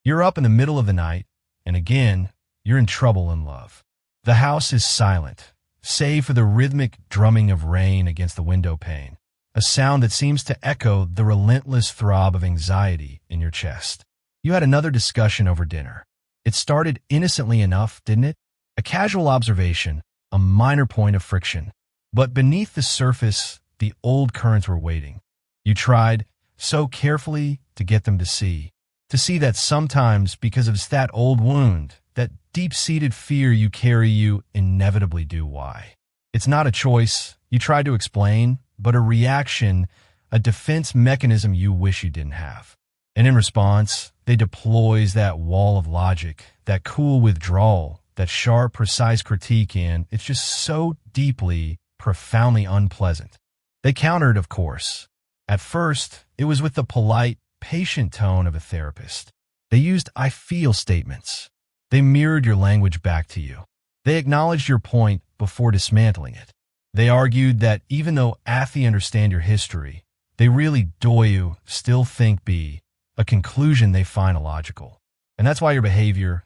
You're up in the middle of the night, and again, you're in trouble in love. The house is silent, save for the rhythmic drumming of rain against the window pane, a sound that seems to echo the relentless throb of anxiety in your chest. You had another discussion over dinner. It started innocently enough, didn't it? A casual observation, a minor point of friction. But beneath the surface, the old currents were waiting. You tried so carefully to get them to see that sometimes, because of that old wound, that deep-seated fear you carry, you inevitably do. Why? It's not a choice you tried to explain, but a reaction, a defense mechanism you wish you didn't have. And in response, they deploys that wall of logic, that cool withdrawal, that sharp, precise critique, and it's just so deeply, profoundly unpleasant. They countered, of course. At first, it was with the polite, patient tone of a therapist. They used "I feel" statements. They mirrored your language back to you. They acknowledged your point before dismantling it. They argued that even though they understand your history, they really do you still think be a conclusion they find illogical. And that's why your behavior,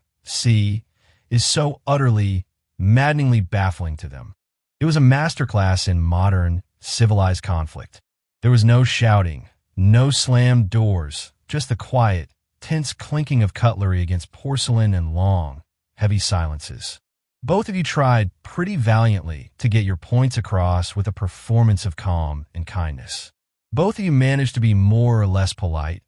is so utterly, maddeningly baffling to them. It was a masterclass in modern, civilized conflict. There was no shouting, no slammed doors, just the quiet, tense clinking of cutlery against porcelain and long, heavy silences. Both of you tried pretty valiantly to get your points across with a performance of calm and kindness. Both of you managed to be more or less polite,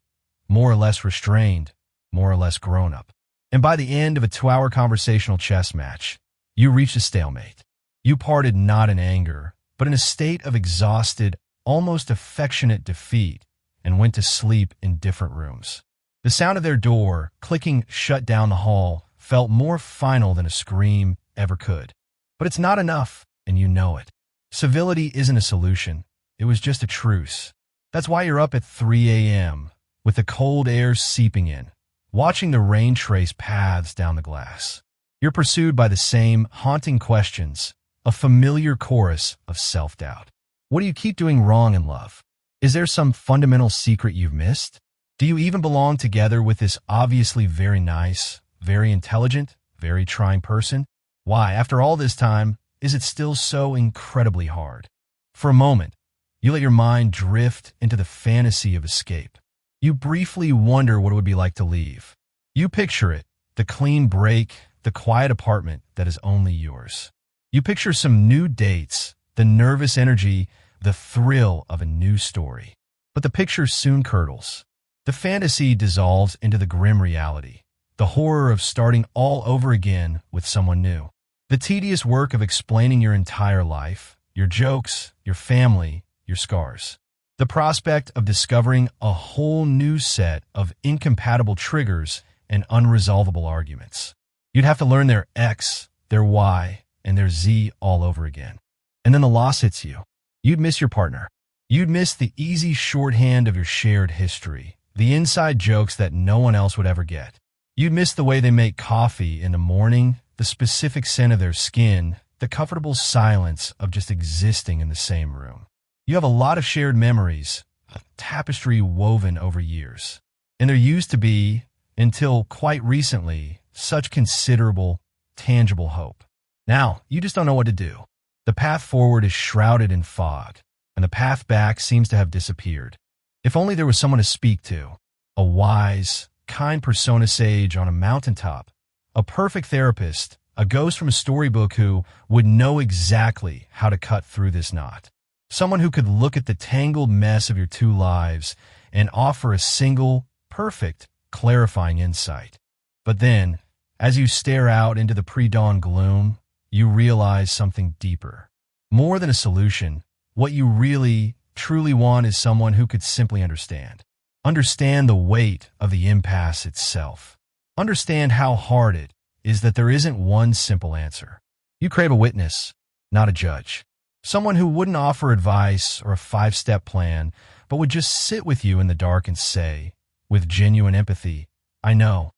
more or less restrained, more or less grown-up. And by the end of a 2-hour conversational chess match, you reached a stalemate. You parted not in anger, but in a state of exhausted, almost affectionate defeat, and went to sleep in different rooms. The sound of their door clicking shut down the hall felt more final than a scream ever could. But it's not enough, and you know it. Civility isn't a solution. It was just a truce. That's why you're up at 3 a.m., with the cold air seeping in, watching the rain trace paths down the glass. You're pursued by the same haunting questions, a familiar chorus of self-doubt. What do you keep doing wrong in love? Is there some fundamental secret you've missed? Do you even belong together with this obviously very nice, very intelligent, very trying person? Why, after all this time, is it still so incredibly hard? For a moment, you let your mind drift into the fantasy of escape. You briefly wonder what it would be like to leave. You picture it, the clean break, the quiet apartment that is only yours. You picture some new dates, the nervous energy, the thrill of a new story. But the picture soon curdles. The fantasy dissolves into the grim reality, the horror of starting all over again with someone new. The tedious work of explaining your entire life, your jokes, your family, your scars. The prospect of discovering a whole new set of incompatible triggers and unresolvable arguments. You'd have to learn their X, their Y, and their Z all over again. And then the loss hits you. You'd miss your partner. You'd miss the easy shorthand of your shared history, the inside jokes that no one else would ever get. You'd miss the way they make coffee in the morning, the specific scent of their skin, the comfortable silence of just existing in the same room. You have a lot of shared memories, a tapestry woven over years. And there used to be, until quite recently, such considerable, tangible hope. Now, you just don't know what to do. The path forward is shrouded in fog, and the path back seems to have disappeared. If only there was someone to speak to, a wise, kind persona sage on a mountaintop, a perfect therapist, a ghost from a storybook who would know exactly how to cut through this knot. Someone who could look at the tangled mess of your two lives and offer a single, perfect, clarifying insight. But then, as you stare out into the pre-dawn gloom, you realize something deeper. More than a solution, what you really, truly want is someone who could simply understand. Understand the weight of the impasse itself. Understand how hard it is that there isn't one simple answer. You crave a witness, not a judge. Someone who wouldn't offer advice or a 5-step plan, but would just sit with you in the dark and say, with genuine empathy, I know.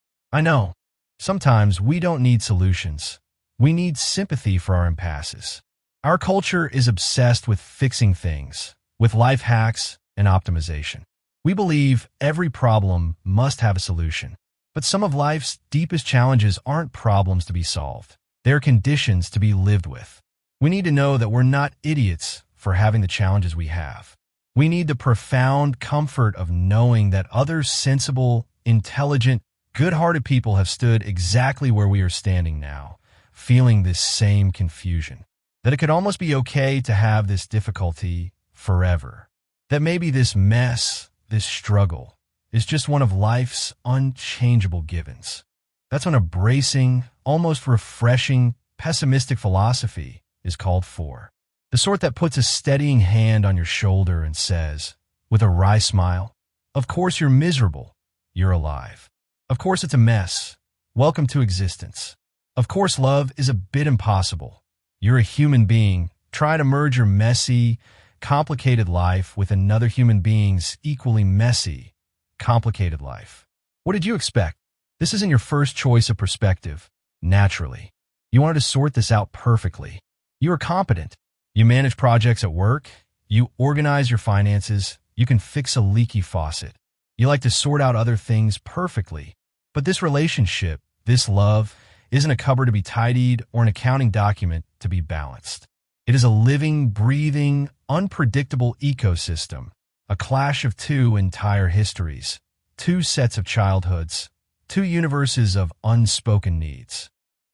Sometimes we don't need solutions. We need sympathy for our impasses. Our culture is obsessed with fixing things, with life hacks and optimization. We believe every problem must have a solution. But some of life's deepest challenges aren't problems to be solved. They're conditions to be lived with. We need to know that we're not idiots for having the challenges we have. We need the profound comfort of knowing that other sensible, intelligent, good-hearted people have stood exactly where we are standing now, feeling this same confusion. That it could almost be okay to have this difficulty forever. That maybe this mess, this struggle, is just one of life's unchangeable givens. That's what a bracing, almost refreshing, pessimistic philosophy is called for. The sort that puts a steadying hand on your shoulder and says, with a wry smile, "Of course you're miserable. You're alive. Of course it's a mess. Welcome to existence. Of course love is a bit impossible. You're a human being. Try to merge your messy, complicated life with another human being's equally messy, complicated life. What did you expect? This isn't your first choice of perspective, naturally. You wanted to sort this out perfectly. You are competent. You manage projects at work. You organize your finances. You can fix a leaky faucet. You like to sort out other things perfectly. But this relationship, this love, isn't a cupboard to be tidied or an accounting document to be balanced. It is a living, breathing, unpredictable ecosystem, a clash of two entire histories, two sets of childhoods, two universes of unspoken needs.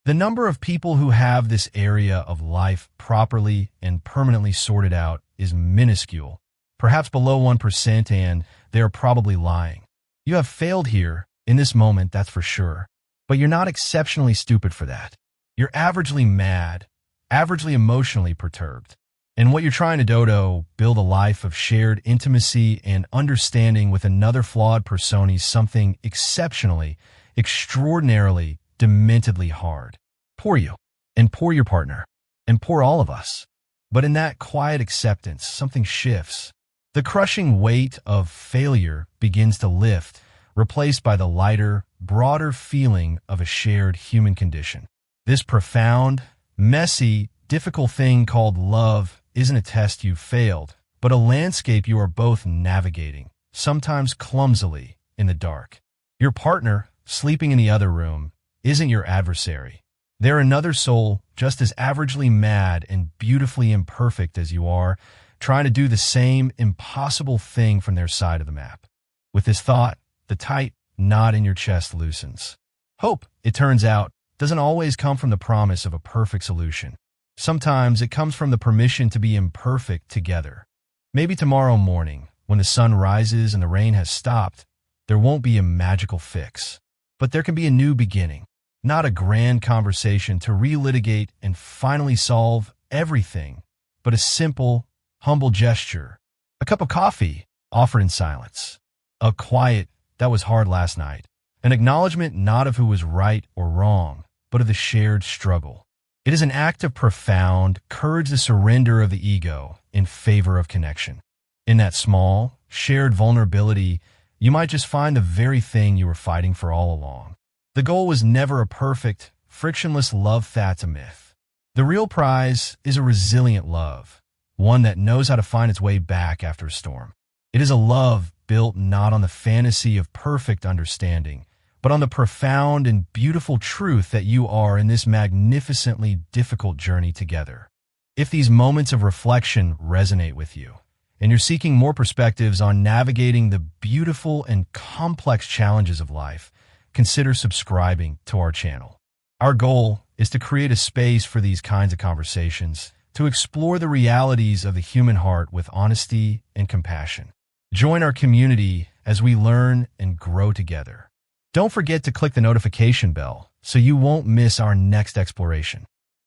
The number of people who have this area of life properly and permanently sorted out is minuscule, perhaps below 1%, and they are probably lying. You have failed here, in this moment, that's for sure. But you're not exceptionally stupid for that. You're averagely mad, averagely emotionally perturbed. And what you're trying to build a life of shared intimacy and understanding with another flawed persona is something exceptionally, extraordinarily, dementedly hard. Poor you, and poor your partner, and poor all of us. But in that quiet acceptance, something shifts. The crushing weight of failure begins to lift, replaced by the lighter, broader feeling of a shared human condition. This profound, messy, difficult thing called love isn't a test you failed, but a landscape you are both navigating, sometimes clumsily, in the dark. Your partner, sleeping in the other room, isn't your adversary. They're another soul just as averagely mad and beautifully imperfect as you are, trying to do the same impossible thing from their side of the map. With this thought, the tight knot in your chest loosens. Hope, it turns out, doesn't always come from the promise of a perfect solution. Sometimes it comes from the permission to be imperfect together. Maybe tomorrow morning, when the sun rises and the rain has stopped, there won't be a magical fix. But there can be a new beginning, not a grand conversation to relitigate and finally solve everything, but a simple, humble gesture. A cup of coffee, offered in silence. A quiet, "That was hard last night." An acknowledgement not of who was right or wrong, but of the shared struggle. It is an act of profound courage, the surrender of the ego in favor of connection. In that small, shared vulnerability, you might just find the very thing you were fighting for all along. The goal was never a perfect, frictionless love. That's a myth. The real prize is a resilient love, one that knows how to find its way back after a storm. It is a love built not on the fantasy of perfect understanding, but on the profound and beautiful truth that you are in this magnificently difficult journey together. If these moments of reflection resonate with you, and you're seeking more perspectives on navigating the beautiful and complex challenges of life, consider subscribing to our channel. Our goal is to create a space for these kinds of conversations, to explore the realities of the human heart with honesty and compassion. Join our community as we learn and grow together. Don't forget to click the notification bell so you won't miss our next exploration.